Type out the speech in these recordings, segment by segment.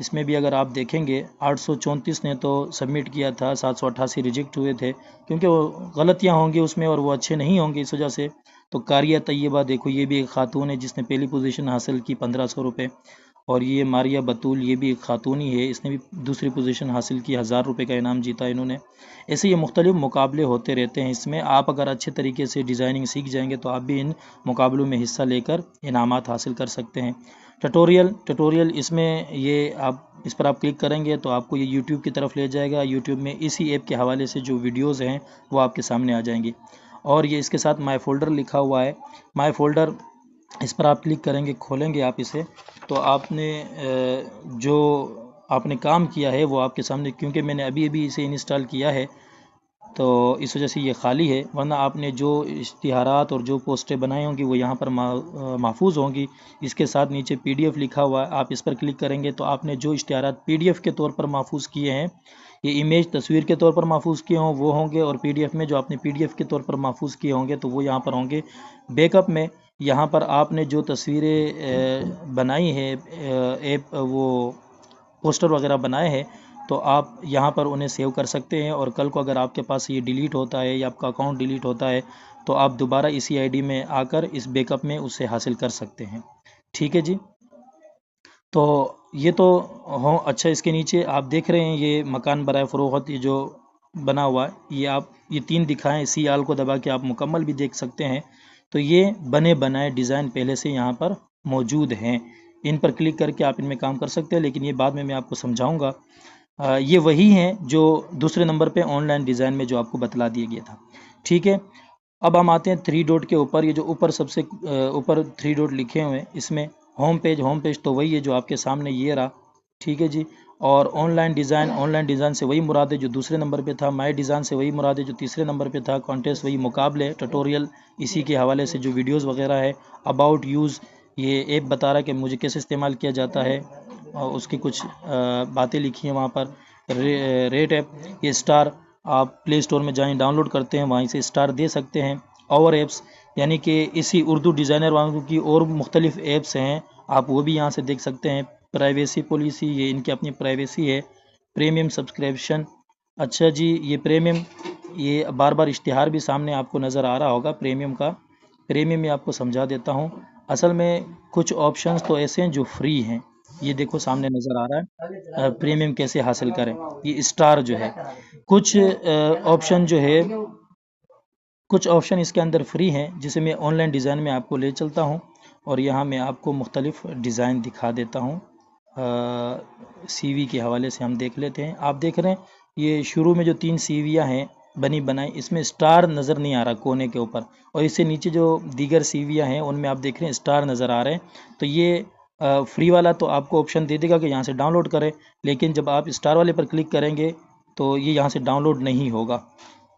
اس میں بھی اگر آپ دیکھیں گے 834 نے تو سبمٹ کیا تھا، 788 ریجیکٹ ہوئے تھے کیونکہ وہ غلطیاں ہوں گی اس میں اور وہ اچھے نہیں ہوں گے اس وجہ سے۔ تو قاریہ طیبہ دیکھو یہ بھی ایک خاتون ہے جس نے پہلی پوزیشن حاصل کی 1500 روپے، اور یہ ماریہ بطول یہ بھی ایک خاتون ہی ہے، اس نے بھی دوسری پوزیشن حاصل کی، 1000 روپے کا انعام جیتا انہوں نے۔ ایسے یہ مختلف مقابلے ہوتے رہتے ہیں، اس میں آپ اگر اچھے طریقے سے ڈیزائننگ سیکھ جائیں گے تو آپ بھی ان مقابلوں میں حصہ لے کر انعامات حاصل کر سکتے ہیں۔ ٹیٹوریل اس میں یہ آپ اس پر آپ کلک کریں گے تو آپ کو یہ یوٹیوب کی طرف لے جائے گا۔ یوٹیوب میں اسی ایپ کے حوالے سے جو ویڈیوز ہیں وہ آپ کے سامنے آ جائیں گی، اور یہ اس کے ساتھ مائی فولڈر لکھا ہوا ہے، مائی فولڈر اس پر آپ کلک کریں گے، کھولیں گے آپ اسے تو آپ نے جو آپ نے کام کیا ہے وہ آپ کے سامنے، کیونکہ میں نے ابھی اسے انسٹال کیا ہے تو اس وجہ سے یہ خالی ہے، ورنہ آپ نے جو اشتہارات اور جو پوسٹیں بنائی ہوں گی وہ یہاں پر محفوظ ہوں گی۔ اس کے ساتھ نیچے PDF لکھا ہوا ہے، آپ اس پر کلک کریں گے تو آپ نے جو اشتہارات PDF کے طور پر محفوظ کیے ہیں، یہ امیج تصویر کے طور پر محفوظ کیے ہوں وہ ہوں گے، اور PDF میں جو آپ نے PDF کے طور پر محفوظ کیے ہوں گے تو وہ یہاں پر ہوں گے۔ بیک اپ میں یہاں پر آپ نے جو تصویریں بنائی ہیں، ایپ وہ پوسٹر وغیرہ بنائے ہیں، تو آپ یہاں پر انہیں سیو کر سکتے ہیں، اور کل کو اگر آپ کے پاس یہ ڈیلیٹ ہوتا ہے یا آپ کا اکاؤنٹ ڈیلیٹ ہوتا ہے تو آپ دوبارہ اسی ID میں آ کر اس بیک اپ میں اسے حاصل کر سکتے ہیں۔ ٹھیک ہے جی، تو یہ تو اچھا، اس کے نیچے آپ دیکھ رہے ہیں یہ مکان برائے فروخت، یہ جو بنا ہوا ہے یہ 3 دکھائیں، سی آل کو دبا کے آپ مکمل بھی دیکھ سکتے ہیں۔ تو یہ بنے بنائے ڈیزائن پہلے سے یہاں پر موجود ہیں، ان پر کلک کر کے آپ ان میں کام کر سکتے ہیں، لیکن یہ بعد میں آپ کو سمجھاؤں گا۔ یہ وہی ہیں جو دوسرے نمبر پہ آن لائن ڈیزائن میں جو آپ کو بتلا دیا گیا تھا۔ ٹھیک ہے، اب ہم آتے ہیں 3 ڈاٹ کے اوپر، یہ جو اوپر سب سے اوپر 3 ڈاٹ لکھے ہوئے ہیں، اس میں ہوم پیج تو وہی ہے جو آپ کے سامنے یہ رہا۔ ٹھیک ہے جی، اور آن لائن ڈیزائن سے وہی مراد ہے جو دوسرے نمبر پہ تھا، مائی ڈیزائن سے وہی مراد ہے جو تیسرے نمبر پہ تھا، کانٹیسٹ وہی، مقابلے، ٹیٹوریل اسی کے حوالے سے جو ویڈیوز وغیرہ ہے، اباؤٹ یوز یہ ایپ بتا رہا ہے کہ مجھے کیسے استعمال کیا جاتا ہے، اور اس کی کچھ باتیں لکھی ہیں وہاں پر۔ ریٹ ایپ، یہ اسٹار آپ پلے اسٹور میں جائیں ڈاؤن لوڈ کرتے ہیں، وہیں سے اسٹار دے سکتے ہیں۔ اور ایپس یعنی کہ اسی اردو ڈیزائنر والوں کی اور مختلف ایپس ہیں، آپ وہ بھی یہاں سے دیکھ سکتے ہیں۔ پرائیویسی پالیسی، یہ ان کی اپنی پرائیویسی ہے۔ پریمیم سبسکرپشن، اچھا جی، یہ پریمیم، یہ بار بار اشتہار بھی سامنے آپ کو نظر آ رہا ہوگا پریمیم کا۔ پریمیم میں آپ کو سمجھا دیتا ہوں، اصل میں کچھ آپشنز تو ایسے ہیں جو فری ہیں، یہ دیکھو سامنے نظر آ رہا ہے پریمیم کیسے حاصل کریں، یہ اسٹار جو ہے، کچھ آپشن جو ہے، کچھ آپشن اس کے اندر فری ہیں، جسے میں آن لائن ڈیزائن میں آپ کو لے چلتا ہوں، اور یہاں میں آپ کو مختلف ڈیزائن دکھا دیتا ہوں۔ CV کے حوالے سے ہم دیکھ لیتے ہیں، آپ دیکھ رہے ہیں یہ شروع میں جو 3 CVیاں ہیں بنی بنائی، اس میں اسٹار نظر نہیں آ رہا کونے کے اوپر، اور اس سے نیچے جو دیگر CVیاں ہیں ان میں آپ دیکھ رہے ہیں اسٹار نظر آ رہے ہیں۔ تو یہ فری والا تو آپ کو آپشن دے دے گا کہ یہاں سے ڈاؤن لوڈ کریں، لیکن جب آپ اسٹار والے پر کلک کریں گے تو یہ یہاں سے ڈاؤن لوڈ نہیں ہوگا۔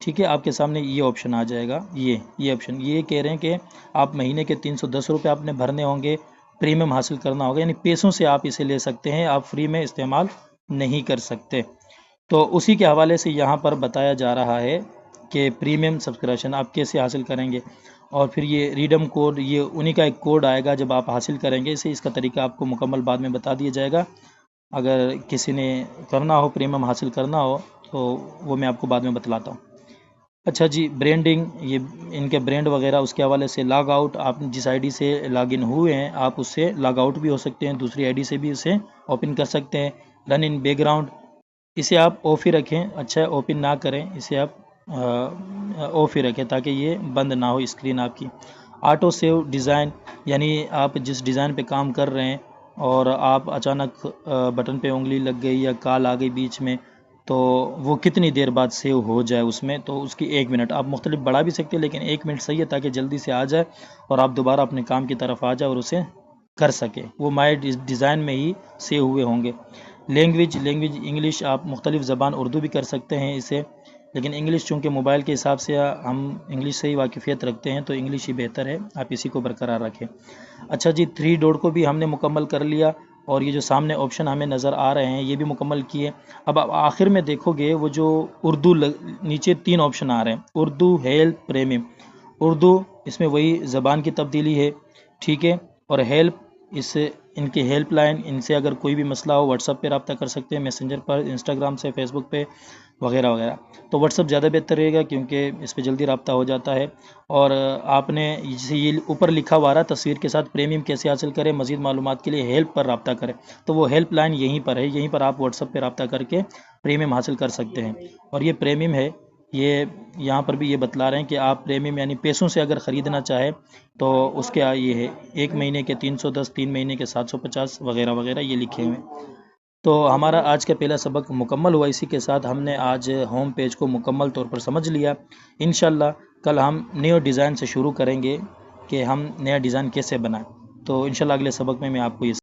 ٹھیک ہے، آپ کے سامنے یہ آپشن آ جائے گا، یہ آپشن یہ کہہ رہے ہیں کہ آپ مہینے کے 310 روپے آپ نے بھرنے ہوں گے، پریمیم حاصل کرنا ہوگا، یعنی پیسوں سے آپ اسے لے سکتے ہیں، آپ فری میں استعمال نہیں کر سکتے۔ تو اسی کے حوالے سے یہاں پر بتایا جا رہا ہے کہ پریمیم سبسکرپشن آپ کیسے حاصل کریں گے، اور پھر یہ ریڈم کوڈ، یہ انہی کا ایک کوڈ آئے گا جب آپ حاصل کریں گے اسے، اس کا طریقہ آپ کو مکمل بعد میں بتا دیا جائے گا۔ اگر کسی نے کرنا ہو، پریمیم حاصل کرنا ہو تو وہ میں آپ کو بعد میں بتلاتا ہوں۔ اچھا جی، برینڈنگ، یہ ان کے برینڈ وغیرہ، اس کے حوالے سے لاگ آؤٹ، آپ جس ID سے لاگ ان ہوئے ہیں آپ اس سے لاگ آؤٹ بھی ہو سکتے ہیں، دوسری ID سے بھی اسے اوپن کر سکتے ہیں۔ رن ان بیک گراؤنڈ، اسے آپ آف ہی رکھیں، اچھا اوپن نہ کریں، اسے آپ آف ہی رکھیں تاکہ یہ بند نہ ہو اسکرین آپ کی۔ آٹو سیو ڈیزائن، یعنی آپ جس ڈیزائن پہ کام کر رہے ہیں اور آپ اچانک بٹن پہ انگلی لگ گئی یا کال آ گئی بیچ میں، تو وہ کتنی دیر بعد سیو ہو جائے اس میں، تو اس کی 1 منٹ آپ مختلف بڑھا بھی سکتے ہیں، لیکن 1 منٹ صحیح ہے تاکہ جلدی سے آ جائے اور آپ دوبارہ اپنے کام کی طرف آ جائے اور اسے کر سکے، وہ مائی ڈیزائن میں ہی سیو ہوئے ہوں گے۔ لینگویج انگلش، آپ مختلف زبان اردو بھی کر سکتے ہیں اسے، لیکن انگلش چونکہ موبائل کے حساب سے ہم انگلش سے ہی واقفیت رکھتے ہیں تو انگلش ہی بہتر ہے، آپ اسی کو برقرار رکھیں۔ اچھا جی، 3 ڈاٹ کو بھی ہم نے مکمل کر لیا، اور یہ جو سامنے آپشن ہمیں نظر آ رہے ہیں یہ بھی مکمل کیے۔ اب آپ آخر میں دیکھو گے وہ جو اردو نیچے 3 آپشن آ رہے ہیں، اردو، ہیلپ، پریمیم۔ اردو، اس میں وہی زبان کی تبدیلی ہے، ٹھیک ہے، اور ہیلپ، اس سے ان کی ہیلپ لائن، ان سے اگر کوئی بھی مسئلہ ہو واٹس ایپ پہ رابطہ کر سکتے ہیں، میسنجر پر، انسٹاگرام سے، فیس بک پہ وغیرہ وغیرہ۔ تو واٹس ایپ زیادہ بہتر رہے گا کیونکہ اس پہ جلدی رابطہ ہو جاتا ہے۔ اور آپ نے جسے یہ اوپر لکھا ہوا رہا تصویر کے ساتھ پریمیم کیسے حاصل کریں، مزید معلومات کے لیے ہیلپ پر رابطہ کریں، تو وہ ہیلپ لائن یہیں پر ہے، یہیں پر آپ واٹس ایپ پہ رابطہ کر کے پریمیم حاصل کر سکتے ہیں۔ اور یہ پریمیم ہے، یہ یہاں پر بھی یہ بتلا رہے ہیں کہ آپ پریمیم یعنی پیسوں سے اگر خریدنا چاہے تو اس کے یہ ہے 1 مہینے کے 310، 3 مہینے کے 750 وغیرہ وغیرہ یہ لکھے ہوئے ہیں۔ تو ہمارا آج کا پہلا سبق مکمل ہوا، اسی کے ساتھ ہم نے آج ہوم پیج کو مکمل طور پر سمجھ لیا۔ انشاءاللہ کل ہم نیو ڈیزائن سے شروع کریں گے کہ ہم نیا ڈیزائن کیسے بنائیں۔ تو انشاءاللہ اگلے سبق میں آپ کو یہ